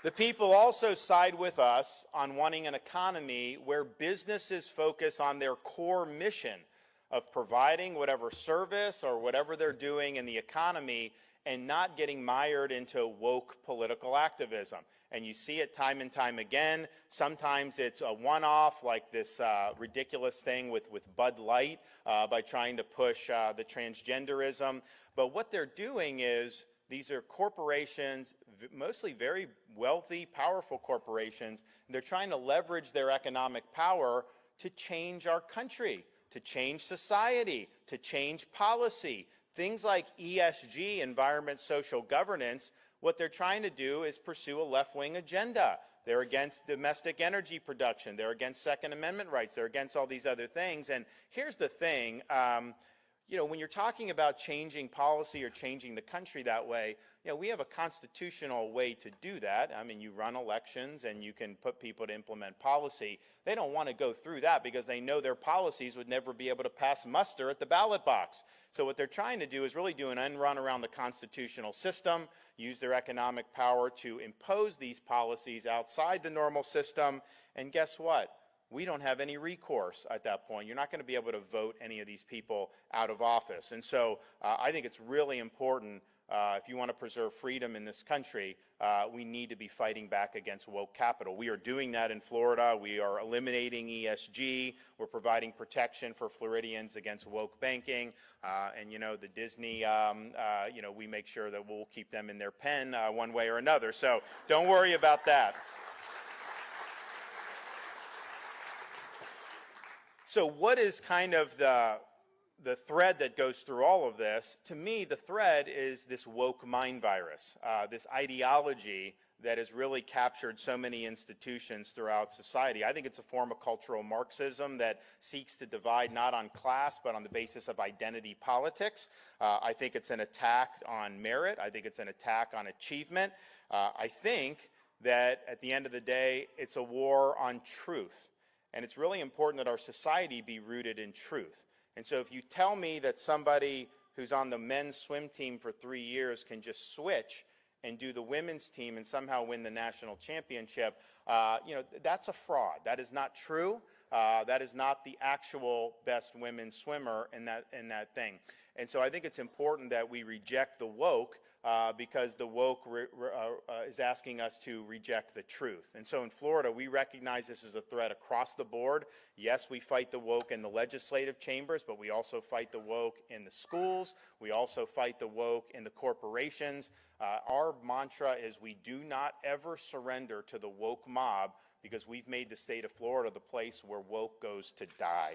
The people also side with us on wanting an economy where businesses focus on their core mission of providing whatever service or whatever they're doing in the economy and not getting mired into woke political activism. And you see it time and time again. Sometimes it's a one-off, like this ridiculous thing with Bud Light by trying to push the transgenderism. But what they're doing is, these are corporations, mostly very wealthy, powerful corporations. And they're trying to leverage their economic power to change our country, to change society, to change policy. Things like ESG, environment, social governance, what they're trying to do is pursue a left-wing agenda. They're against domestic energy production. They're against Second Amendment rights. They're against all these other things. And here's the thing. You know, when you're talking about changing policy or changing the country that way, you know, we have a constitutional way to do that. I mean, you run elections and you can put people to implement policy. They don't want to go through that because they know their policies would never be able to pass muster at the ballot box. So what they're trying to do is really do an end run around the constitutional system, use their economic power to impose these policies outside the normal system, and guess what? We don't have any recourse at that point. You're not going to be able to vote any of these people out of office. And so I think it's really important, if you want to preserve freedom in this country, we need to be fighting back against woke capital. We are doing that in Florida. We are eliminating ESG. We're providing protection for Floridians against woke banking. And, you know, the Disney, you know, we make sure that we'll keep them in their pen one way or another. So don't worry about that. So what is kind of the thread that goes through all of this? To me, the thread is this woke mind virus, this ideology that has really captured so many institutions throughout society. I think it's a form of cultural Marxism that seeks to divide not on class, but on the basis of identity politics. I think it's an attack on merit. I think it's an attack on achievement. I think that at the end of the day, it's a war on truth. And it's really important that our society be rooted in truth. And so if you tell me that somebody who's on the men's swim team for 3 years can just switch and do the women's team and somehow win the national championship, you know, that's a fraud. That is not true. That is not the actual best women's swimmer in that thing. And so I think it's important that we reject the woke because the woke is asking us to reject the truth. And so in Florida, we recognize this as a threat across the board. Yes, we fight the woke in the legislative chambers, but we also fight the woke in the schools. We also fight the woke in the corporations. Our mantra is we do not ever surrender to the woke mob because we've made the state of Florida the place where woke goes to die.